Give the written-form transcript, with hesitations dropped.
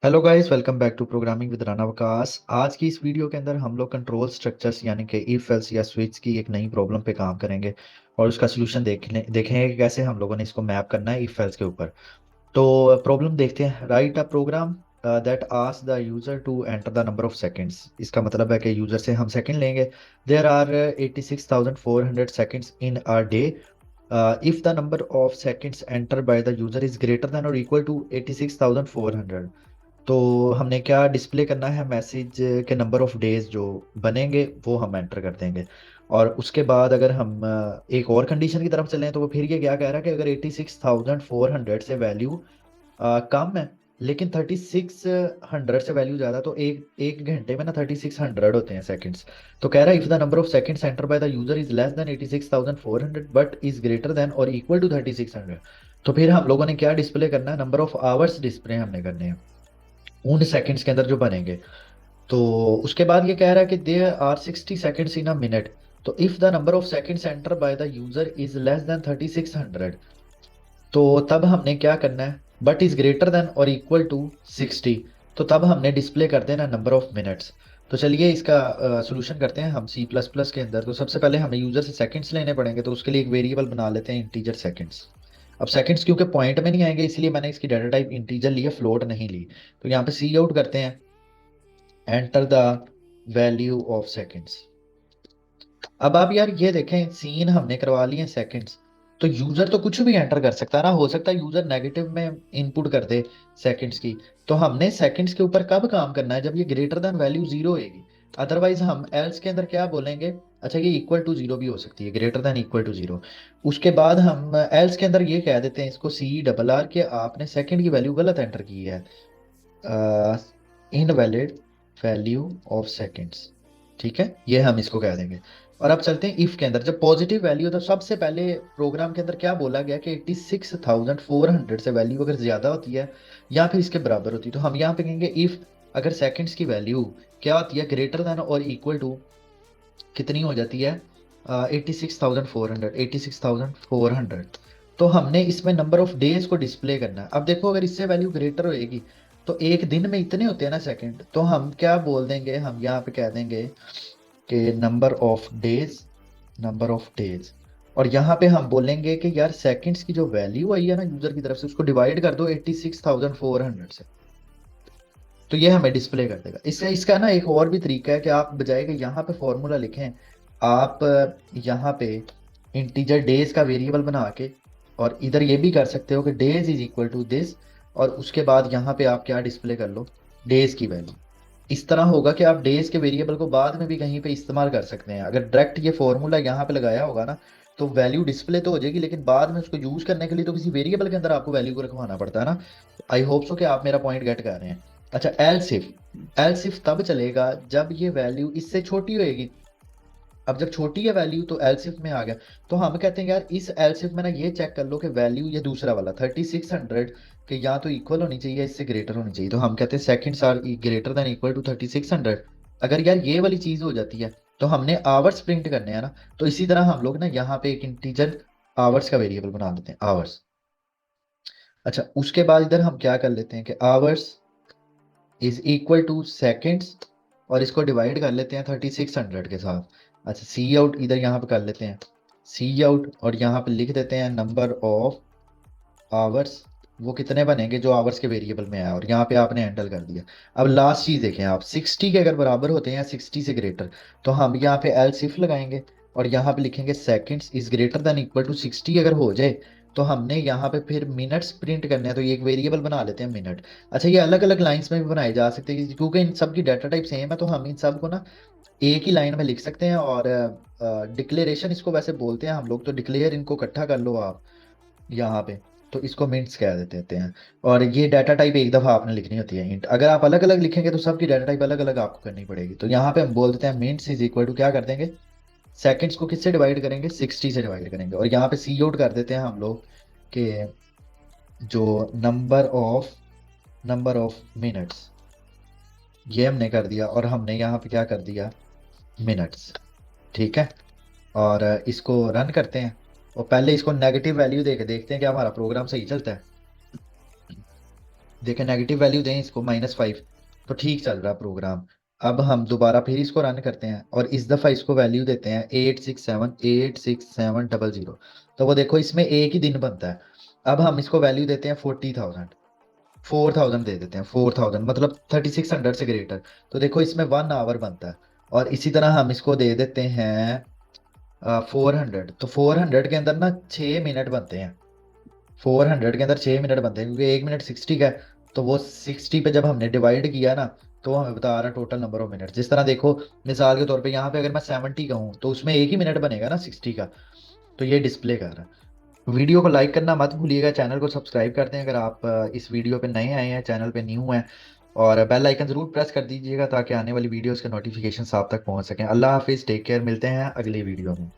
Hello guys, welcome back to programming with Rana Waqas. आज की इस वीडियो के अंदर हम लोग कंट्रोल स्ट्रक्चर्स यानी कि इफ एल्स या स्विच की एक नई प्रॉब्लम पे काम करेंगे और उसका सोल्यूशन देखेंगे कि कैसे हम लोगों ने इसको मैप करना है इफ एल्स के ऊपर। तो प्रॉब्लम देखते हैं। Write a program that ask the user to enter the number of seconds. इसका मतलब है कि यूजर से हम सेकंड लेंगे। There are 86,400 seconds in a day. If the number of seconds enter by the user is greater than और equal to 86,400, तो हमने क्या डिस्प्ले करना है? मैसेज के नंबर ऑफ डेज जो बनेंगे वो हम एंटर कर देंगे। और उसके बाद अगर हम एक और कंडीशन की तरफ चलें तो वो फिर ये क्या कह रहा है कि अगर 86,400 से वैल्यू कम है लेकिन 3600 से वैल्यू ज्यादा, तो एक एक घंटे में ना 3600 होते हैं सेकंड्स। तो कह रहा है if the number of seconds enter by the user is less then 86,400 but is greater than और इक्वल टू 3600, तो फिर हम लोगों ने क्या डिस्प्ले करना है? नंबर ऑफ आवर्स डिस्प्ले हमने करने हैं उन सेकंड्स के अंदर जो बनेंगे। तो उसके बाद ये कह रहा है कि there are 60 seconds in a minute. तो if the number of seconds enter by the user is less than 3600, तो तब हमने क्या करना है? बट इज ग्रेटर देन और इक्वल टू 60, तो तब हमने डिस्प्ले कर देना नंबर ऑफ मिनट्स। तो चलिए इसका सोल्यूशन करते हैं हम सी प्लस प्लस के अंदर। तो सबसे पहले हमें यूजर से सेकंड्स लेने पड़ेंगे, तो उसके लिए एक वेरिएबल बना लेते हैं इंटीजर सेकंड्स। अब सेकंड्स क्योंकि पॉइंट में नहीं आएंगे इसलिए मैंने इसकी डाटा टाइप इंटीजर ली है, फ्लोट नहीं ली। तो यहाँ पे सी आउट करते हैं, enter the value of seconds. अब आप यार ये देखें, सीन हमने करवा लिए सेकंड्स, तो यूजर तो कुछ भी एंटर कर सकता है ना। हो सकता है यूजर नेगेटिव में इनपुट कर दे सेकंड्स की। तो हमने सेकंड्स के ऊपर कब काम करना है? जब ये ग्रेटर देन वैल्यू जीरो होगी। अदरवाइज हम एल्स के अंदर क्या बोलेंगे? अच्छा, ये इक्वल टू जीरो भी हो सकती है, greater than equal to zero. उसके बाद हम एल्स के अंदर ये कह देते हैं इसको सी डबल आर के आपने सेकंड की वैल्यू गलत एंटर की है, इनवैलिड वैल्यू ऑफ सेकंड्स। ठीक है, ये हम इसको कह देंगे। और अब चलते हैं इफ के अंदर। जब पॉजिटिव वैल्यू, तो सबसे पहले प्रोग्राम के अंदर क्या बोला गया कि 86,400 से वैल्यू अगर ज्यादा होती है या फिर इसके बराबर होती है, तो हम यहाँ पे कहेंगे इफ अगर सेकंड्स की वैल्यू क्या होती है? ग्रेटर देन और इक्वल टू कितनी हो जाती है? 86,400, 86,400। तो हमने इसमें नंबर ऑफ डेज को डिस्प्ले करना है। अब देखो, अगर इससे वैल्यू ग्रेटर होएगी तो एक दिन में इतने होते हैं ना सेकंड, तो हम क्या बोल देंगे? हम यहाँ पे कह देंगे कि number of days, number of days. और यहाँ पे हम बोलेंगे कि यार सेकंड्स की जो वैल्यू आई है ना यूजर की तरफ से, उसको डिवाइड कर दो 86,400 से। तो ये हमें डिस्प्ले कर देगा। इससे इसका ना एक और भी तरीका है कि आप बजाय कि यहाँ पे फॉर्मूला लिखें, आप यहाँ पे इंटीजर डेज का वेरिएबल बना के और इधर ये भी कर सकते हो कि days is equal to this, और उसके बाद यहाँ पे आप क्या डिस्प्ले कर लो? डेज की वैल्यू। इस तरह होगा कि आप डेज के वेरिएबल को बाद में भी कहीं पे इस्तेमाल कर सकते हैं। अगर डायरेक्ट ये फॉर्मूला यहाँ पे लगाया होगा ना, तो वैल्यू डिस्प्ले तो हो जाएगी, लेकिन बाद में उसको यूज करने के लिए तो किसी वेरिएबल के अंदर आपको वैल्यू को रखवाना पड़ता है ना। आई होप सो कि आप मेरा पॉइंट गेट कर रहे हैं। अच्छा, एल्स इफ तब चलेगा जब ये वैल्यू इससे छोटी होएगी। अब जब छोटी है वैल्यू तो एलसिफ में आ गया। तो हम कहते हैं यार इस एलसिफ में ना ये चेक कर लो कि वैल्यू ये दूसरा वाला 3600 के या तो इक्वल होनी चाहिए या इससे ग्रेटर होनी चाहिए। तो हम कहते हैं seconds are greater than equal to 3600। अगर यार ये वाली चीज हो जाती है तो हमने आवर्स प्रिंट करने हैं ना। तो इसी तरह हम लोग ना यहाँ पे एक इंटीजर आवर्स का वेरिएबल बना लेते हैं, आवर्स। अच्छा, उसके बाद इधर हम क्या कर लेते हैं कि hours is equal two seconds, और इसको डिवाइड कर लेते हैं 3600 के साथ। अच्छा, सी आउट इधर यहाँ पे कर लेते हैं, सी आउट, और यहाँ पे लिख देते हैं नंबर ऑफ आवर्स। वो कितने बनेंगे जो आवर्स के वेरिएबल में आया, और यहाँ पे आपने हैंडल कर दिया। अब लास्ट चीज देखें आप, 60 के अगर बराबर होते हैं या 60 से ग्रेटर, तो हम यहाँ पे एल सिफ लगाएंगे और यहाँ पे लिखेंगे seconds is greater than equal to 60 अगर हो जाए, तो हमने यहाँ पे फिर मिनट्स प्रिंट करने हैं। तो ये एक वेरिएबल बना लेते हैं मिनट। अच्छा, ये अलग अलग लाइंस में भी बनाए जा सकते हैं क्योंकि इन सब की डाटा टाइप सेम है, तो हम इन सब को ना एक ही लाइन में लिख सकते हैं। और डिक्लेरेशन इसको वैसे बोलते हैं हम लोग, तो डिक्लेयर इनको इकट्ठा कर लो आप यहाँ पे। तो इसको मिंट्स कह देते हैं। और ये डाटा टाइप एक दफा आपने लिखनी होती है इंट। अगर आप अलग अलग लिखेंगे तो सबकी डाटा टाइप अलग अलग आपको करनी पड़ेगी। तो यहाँ पे हम बोल देते हैं मिंट्स इज इक्वल टू क्या कर देंगे? सेकंड्स को किससे डिवाइड करेंगे? 60 से डिवाइड करेंगे। और यहाँ पे सी आउट कर देते हैं हम लोग कि जो नंबर ऑफ मिनट्स, ये हमने कर दिया, और हमने यहाँ पे क्या कर दिया? मिनट्स। ठीक है, और इसको रन करते हैं। और पहले इसको नेगेटिव वैल्यू दे के देखते हैं कि हमारा प्रोग्राम सही चलता है। देखें नेगेटिव वैल्यू दें इसको -5, तो ठीक चल रहा प्रोग्राम। अब हम दोबारा फिर इसको रन करते हैं और इस दफा इसको वैल्यू देते हैं 867 86700। तो वो देखो इसमें एक ही दिन बनता है। अब हम इसको वैल्यू देते हैं 40,000, 4,000 दे देते हैं, 4,000 मतलब 3600 से ग्रेटर। तो देखो इसमें 1 आवर बनता है। और इसी तरह हम इसको दे देते हैं 400, तो 400 के अंदर ना 6 मिनट बनते हैं। 400 के अंदर 6 मिनट बनते हैं, क्योंकि 1 मिनट 60 का है। तो वो 60 पे जब हमने डिवाइड किया ना, तो हमें बता रहा है टोटल नंबर ऑफ मिनट। जिस तरह देखो, मिसाल के तौर पे यहाँ पे अगर मैं 70 का हूँ तो उसमें एक ही मिनट बनेगा ना 60 का। तो ये डिस्प्ले कर रहा है। वीडियो को लाइक करना मत भूलिएगा, चैनल को सब्सक्राइब करते हैं अगर आप इस वीडियो पे नए आए हैं, चैनल पे न्यू हैं। और बेल आइकन जरूर प्रेस कर दीजिएगा ताकि आने वाली वीडियोस के नोटिफिकेशन आप तक पहुंच सकें। अल्लाह हाफिज, टेक केयर, मिलते हैं अगली वीडियो में।